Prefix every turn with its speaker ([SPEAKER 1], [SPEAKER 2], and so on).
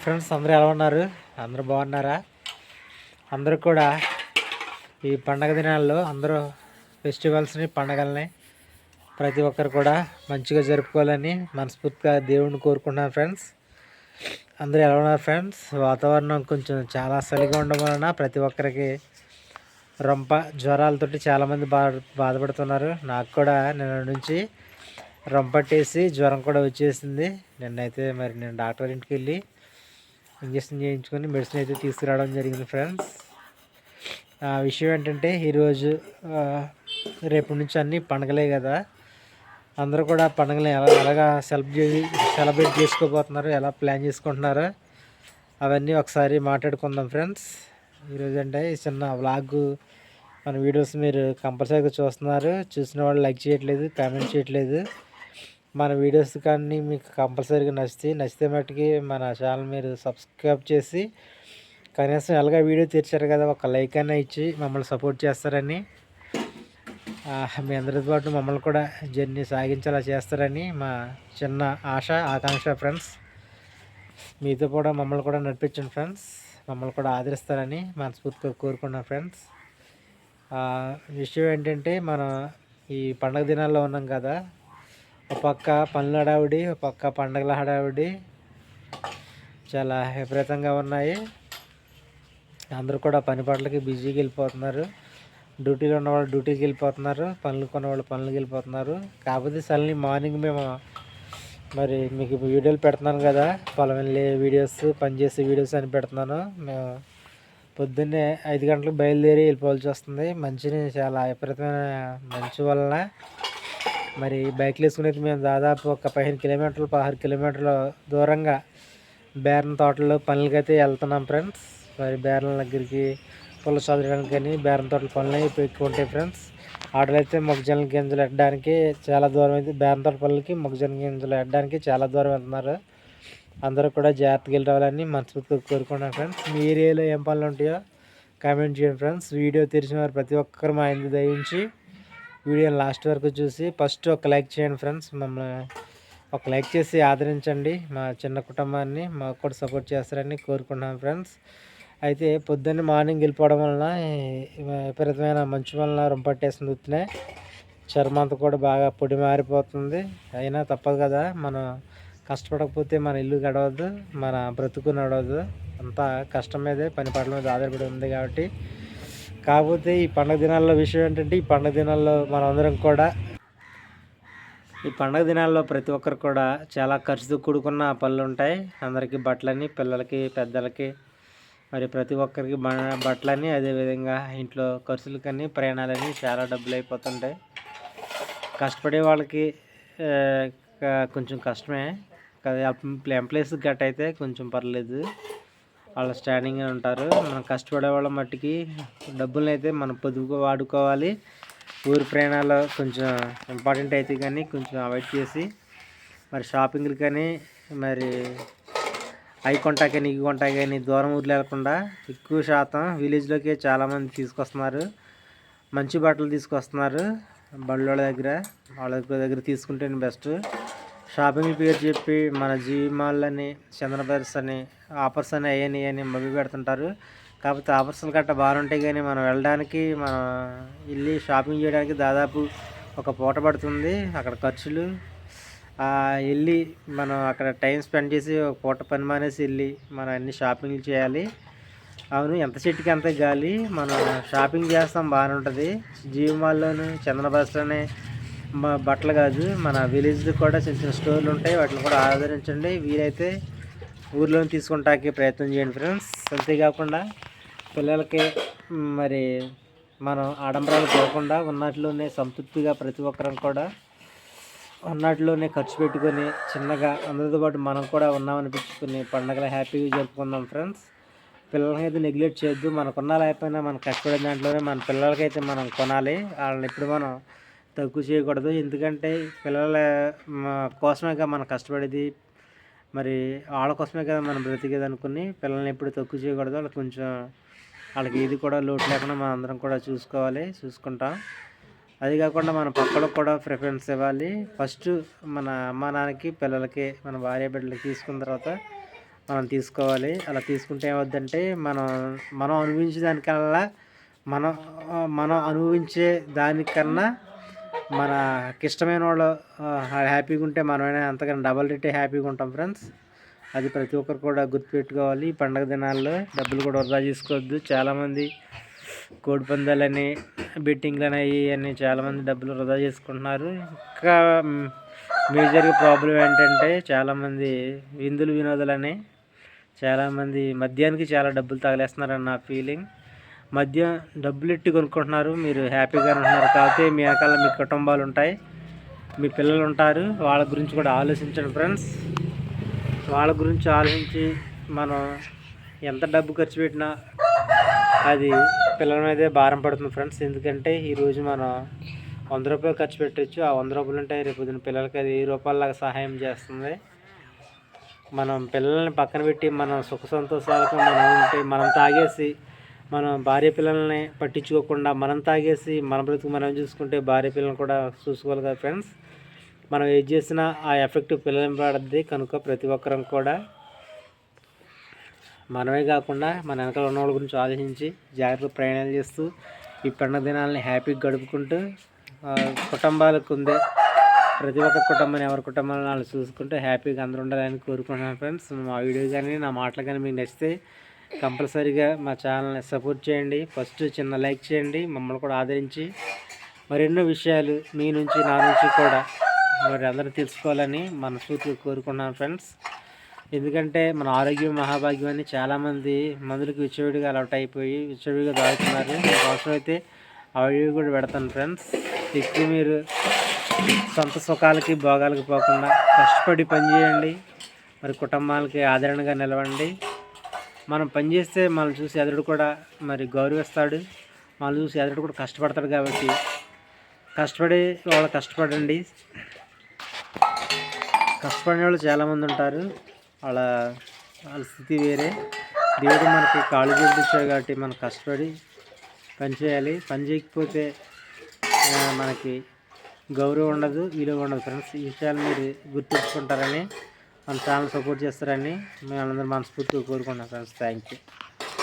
[SPEAKER 1] Friends అందరూ ఎలా ఉన్నారు? అందరూ బాగున్నారా? అందరూ కూడా ఈ పండగ దినాల్లో అందరూ ఫెస్టివల్స్ని పండగల్ని ప్రతి ఒక్కరు కూడా మంచిగా జరుపుకోవాలని మనస్ఫూర్తిగా దేవుడిని కోరుకుంటున్నాను ఫ్రెండ్స్. అందరూ ఎలా ఉన్నారు ఫ్రెండ్స్? వాతావరణం కొంచెం చాలా చలిగా ఉండడం వలన ప్రతి ఒక్కరికి రొంప జ్వరాలతోటి చాలామంది బాధపడుతున్నారు. నాకు కూడా నిన్న నుంచి రొంపట్టేసి జ్వరం కూడా వచ్చేసింది. నిన్నైతే నేను డాక్టర్ ఇంటికి వెళ్ళి ఇంజక్షన్ చేయించుకొని మెడిసిన్ అయితే తీసుకురావడం జరిగింది ఫ్రెండ్స్. ఆ విషయం ఏంటంటే ఈరోజు రేపు నుంచి అన్నీ పండగలే కదా, అందరూ కూడా పండుగలు ఎలాగా సెలబ్రేట్ చేసుకోబోతున్నారు, ఎలా ప్లాన్ చేసుకుంటున్నారో అవన్నీ ఒకసారి మాట్లాడుకుందాం ఫ్రెండ్స్. ఈరోజు అంటే చిన్న వ్లాగ్ మన వీడియోస్ మీరు కంపల్సరీగా చూస్తున్నారు. చూసిన వాళ్ళు లైక్ చేయట్లేదు, కామెంట్ చేయట్లేదు. మన వీడియోస్ కానీ మీకు కంపల్సరీగా నచ్చితే మట్టుకి మన ఛానల్ మీరు సబ్స్క్రైబ్ చేసి కనీసం ఎలాగ వీడియో తెచ్చారు కదా ఒక లైక్ అయినా ఇచ్చి మమ్మల్ని సపోర్ట్ చేస్తారని, మీ అందరితో పాటు మమ్మల్ని కూడా జర్నీ సాగించేలా చేస్తారని మా చిన్న ఆశ ఆకాంక్ష ఫ్రెండ్స్. మీతో కూడా మమ్మల్ని కూడా నడిపించండి ఫ్రెండ్స్, మమ్మల్ని కూడా ఆదరిస్తారని మనస్ఫూర్తిగా కోరుకున్నాను ఫ్రెండ్స్. విషయం ఏంటంటే మనం ఈ పండగ దినాల్లో ఉన్నాం కదా, ఒక పక్క పనుల హడావిడి, ఒక పక్క పండగల హడావిడి చాలా విపరీతంగా ఉన్నాయి. అందరూ కూడా పని పాటలకి బిజీగా వెళ్ళిపోతున్నారు. డ్యూటీలో ఉన్నవాళ్ళు డ్యూటీకి వెళ్ళిపోతున్నారు, పనులు కొన్నవాళ్ళు పనులకు వెళ్ళిపోతున్నారు. కాకపోతే సడన్లీ మార్నింగ్ మేము మరి మీకు వీడియోలు పెడుతున్నాను కదా, పొలం వెళ్ళే వీడియోస్, పనిచేసే వీడియోస్ అని పెడుతున్నాను. మేము పొద్దున్నే 5 గంటలకు బయలుదేరి వెళ్ళిపోవాల్సి వస్తుంది. మంచిని చాలా విపరీతమైన మంచు వలన మరి బైక్లు వేసుకునేది మేము దాదాపు ఒక 15 కిలోమీటర్లు 16 కిలోమీటర్ల దూరంగా బేరన్ తోటల్లో పనులకైతే వెళ్తున్నాం ఫ్రెండ్స్. మరి బేరల దగ్గరికి పుల్ల చదవడానికి కానీ బేరన్ తోటల పనులు ఎక్కువ ఉంటాయి ఫ్రెండ్స్. ఆటోలు అయితే మొక్కజొన్న గింజలు ఎట్టడానికి చాలా దూరం అయితే, బేరన్ తోట పనులకి మొక్కజొన్న గింజలు ఎట్టడానికి చాలా దూరం వెళ్తున్నారు. అందరూ కూడా జాగ్రత్తగా వెళ్ళి రావాలని మనస్ఫూర్తిగా కోరుకున్నాను ఫ్రెండ్స్. మీ ఏరియాలో ఏం పనులు ఉంటాయో కామెంట్ చేయండి ఫ్రెండ్స్. వీడియో తెరిచిన వారు ప్రతి ఒక్కరు మా ఇంటి దయించి వీడియోని లాస్ట్ వరకు చూసి ఫస్ట్ ఒక లైక్ చేయండి ఫ్రెండ్స్. మమ్మల్ని ఒక లైక్ చేసి ఆదరించండి. మా చిన్న కుటుంబాన్ని మాకు కూడా సపోర్ట్ చేస్తారని కోరుకుంటున్నాను ఫ్రెండ్స్. అయితే పొద్దున్నే మార్నింగ్ వెళ్ళిపోవడం వలన విపరీతమైన మంచు వలన రొంపట్టేస్తుంది. ఉత్తినే చర్మం అంతా కూడా బాగా పొడి మారిపోతుంది. అయినా తప్పదు కదా, మనం కష్టపడకపోతే మన ఇల్లు గడవద్దు, మన బ్రతుకు నడవద్దు. అంతా కష్టం మీదే, పని పాటల మీద ఆధారపడి ఉంది కాబట్టి. కాకపోతే ఈ పండుగ దినాల్లో విషయం ఏంటంటే, ఈ పండుగ దినాల్లో మనందరం కూడా ఈ పండుగ దినాల్లో ప్రతి ఒక్కరు కూడా చాలా ఖర్చుతో కూడుకున్న పనులు ఉంటాయి. అందరికీ బట్టలని, పిల్లలకి, పెద్దలకి, మరి ప్రతి ఒక్కరికి బట్టలని, అదేవిధంగా ఇంట్లో ఖర్చులకని, ప్రయాణాలని చాలా డబ్బులు అయిపోతుంటాయి. కష్టపడే వాళ్ళకి కొంచెం కష్టమే కదా. ఎంప్లాయీస్ గట్ట అయితే కొంచెం పర్లేదు, వాళ్ళు స్టాండింగ్గా ఉంటారు. మనం కష్టపడే వాళ్ళ మట్టికి డబ్బులను అయితే మనం పొదుపుగా వాడుకోవాలి. ఊరి ప్రయాణాలు కొంచెం ఇంపార్టెంట్ అయితే కానీ కొంచెం అవాయిడ్ చేసి, మరి షాపింగ్లు కానీ, మరి అవి కొంటా కానీ ఇవి కొంటా కానీ దూరం ఊర్లు వెళ్లకుండా ఎక్కువ శాతం విలేజ్లోకి చాలామంది తీసుకొస్తున్నారు. మంచి బట్టలు తీసుకొస్తున్నారు బళ్ళోళ్ళ దగ్గర, వాళ్ళ దగ్గర తీసుకుంటేనే బెస్ట్. షాపింగ్ పేరు చెప్పి మన జీవి మాల్ అని, చందన బ్రదర్స్ అని, ఆఫర్స్ అని అవని మభ్య పెడుతుంటారు. కాకపోతే ఆఫర్స్లు గట్రా బాగుంటాయి కానీ మనం వెళ్ళడానికి, మనం వెళ్ళి షాపింగ్ చేయడానికి దాదాపు ఒక పూట పడుతుంది. అక్కడ ఖర్చులు వెళ్ళి మనం అక్కడ టైం స్పెండ్ చేసి ఒక పూట పని మానేసి వెళ్ళి మనం అన్ని షాపింగ్లు చేయాలి. అవును, ఎంత చెట్టుకి అంత గాలి. మనం షాపింగ్ చేస్తాం బాగానే ఉంటుంది. జీవి మాల్లోను, చందన బ్రదర్స్లోనే బట్టలు కాదు, మన విలేజ్లో కూడా చిన్న చిన్న స్టోర్లు ఉంటాయి. వాటిని కూడా ఆదరించండి. వీలైతే ఊర్లోనే తీసుకుంటానికి ప్రయత్నం చేయండి ఫ్రెండ్స్. అంతేకాకుండా పిల్లలకి మరి మనం ఆడంబరాలు పోకుండా ఉన్నట్లోనే సంతృప్తిగా ప్రతి ఒక్కరం కూడా ఉన్నట్లోనే ఖర్చు పెట్టుకొని చిన్నగా అందరితో పాటు మనం కూడా ఉన్నామనిపించుకుని పండగలు హ్యాపీగా జరుపుకుందాం ఫ్రెండ్స్. పిల్లలకైతే నెగ్లెక్ట్ చేయొద్దు. మనకున్న లేకపోయినా మనం కష్టపడే దాంట్లోనే మన పిల్లలకైతే మనం కొనాలి. వాళ్ళని ఎప్పుడు మనం తక్కువ చేయకూడదు. ఎందుకంటే పిల్లల కోసమేగా మనం కష్టపడేది, మరి వాళ్ళ కోసమే కదా మనం బ్రతికేది అనుకుని పిల్లల్ని ఎప్పుడు తక్కువ చేయకూడదు. వాళ్ళకి కొంచెం వాళ్ళకి ఏది కూడా లోటు లేకుండా మనం అందరం కూడా చూసుకుంటాం. అది కాకుండా మన పక్కలకు కూడా ప్రిఫరెన్స్ ఇవ్వాలి. ఫస్ట్ మన అమ్మ నాన్నకి, పిల్లలకి, మన భార్య బిడ్డలకి తీసుకున్న తర్వాత మనం తీసుకోవాలి. అలా తీసుకుంటే ఏమవుద్దంటే మనం అనుభవించే దానికల్లా మనం మనం అనుభవించే దానికన్నా మనకిష్టమైన వాళ్ళు హ్యాపీగా ఉంటే మనమైనా అంతకన్నా డబల్ రేటే హ్యాపీగా ఉంటాం ఫ్రెండ్స్. అది ప్రతి ఒక్కరు కూడా గుర్తుపెట్టుకోవాలి. ఈ పండగ దినాల్లో డబ్బులు కూడా వృధా చేసుకోవద్దు. చాలామంది కోడి పందాలని, బెట్టింగ్లని అవి చాలామంది డబ్బులు వృధా చేసుకుంటున్నారు. ఇంకా మేజర్గా ప్రాబ్లం ఏంటంటే చాలామంది విందులు వినోదాలని చాలామంది మద్యానికి చాలా డబ్బులు తగిలేస్తున్నారని నా ఫీలింగ్. మద్యం డబ్బులు ఎట్టి కొనుక్కుంటున్నారు. మీరు హ్యాపీగా ఉంటున్నారు కాకపోతే మీ వెనకాల మీ కుటుంబాలు ఉంటాయి, మీ పిల్లలు ఉంటారు. వాళ్ళ గురించి కూడా ఆలోచించండి ఫ్రెండ్స్. వాళ్ళ గురించి ఆలోచించి మనం ఎంత డబ్బు ఖర్చు పెట్టినా అది పిల్లల మీదే భారం పడుతుంది ఫ్రెండ్స్. ఎందుకంటే ఈరోజు మనం 100 రూపాయలు ఖర్చు పెట్టచ్చు. ఆ 100 రూపాయలు ఉంటాయి, రేపు పొద్దున్న పిల్లలకి అది 1000 రూపాయలలాగా సహాయం చేస్తుంది. మనం పిల్లల్ని పక్కన పెట్టి మనం సుఖ సంతోషాలకు మనం ఉంటే, మనం తాగేసి మనం భార్య పిల్లల్ని పట్టించుకోకుండా మనం తాగేసి మన బ్రతుకు మనం చూసుకుంటే భార్య పిల్లల్ని కూడా చూసుకోవాలి కదా ఫ్రెండ్స్. మనం ఏది చేసినా ఆ ఎఫెక్ట్ పిల్లలని పడుద్ది. కనుక ప్రతి ఒక్కరం కూడా మనమే కాకుండా మన వెనకాల ఉన్న వాళ్ళ గురించి ఆలోచించి జాగ్రత్తగా ప్రయాణాలు చేస్తూ ఈ పండుగ దినాలని హ్యాపీగా గడుపుకుంటూ కుటుంబాలకు ఉందే ప్రతి ఒక్క కుటుంబాన్ని ఎవరి కుటుంబాలను వాళ్ళు చూసుకుంటూ హ్యాపీగా అందరూ ఉండాలని కోరుకుంటున్నాను ఫ్రెండ్స్. మా వీడియో కానీ నా మాటలు కానీ మీకు నచ్చితే కంపల్సరీగా మా ఛానల్ని సపోర్ట్ చేయండి. ఫస్ట్ చిన్న లైక్ చేయండి. మమ్మల్ని కూడా ఆదరించి మరెన్నో విషయాలు మీ నుంచి నా నుంచి కూడా మరి అందరూ తెలుసుకోవాలని మనస్ఫూర్తిగా కోరుకున్నాను ఫ్రెండ్స్. ఎందుకంటే మన ఆరోగ్యం మహాభాగ్యం అని చాలామంది మందులకు విచ్చవిడిగా అలవాటు అయిపోయి విచ్చవిడిగా తాగుతున్నారు. అవసరమైతే అవి కూడా పెడతాను ఫ్రెండ్స్. ఎక్కువ మీరు సొంత సుఖాలకి భోగాలకి పోకుండా కష్టపడి పనిచేయండి. మరి కుటుంబాలకి ఆదరణగా నిలవండి. మనం పనిచేస్తే మనం చూసి ఎదురు కూడా మరి గౌరవిస్తాడు. మనం చూసి ఎదురు కూడా కష్టపడతాడు. కాబట్టి కష్టపడే వాళ్ళు కష్టపడండి. కష్టపడిన వాళ్ళు చాలామంది ఉంటారు. వాళ్ళ స్థితి వేరే. దేవుడు మనకి కాళ్ళు చేతులు ఇచ్చాడు కాబట్టి మనం కష్టపడి పని చేయాలి. పని చేయకపోతే మనకి గౌరవం ఉండదు, విలువ ఉండదు ఫ్రెండ్స్. ఈ విషయాలు మీరు గుర్తుంచుకుంటారని మన ఛానల్ సపోర్ట్ చేస్తారని మేము అందరూ మనస్ఫూర్తిగా కోరుకుంటున్నాం ఫ్రెండ్స్. Thank you.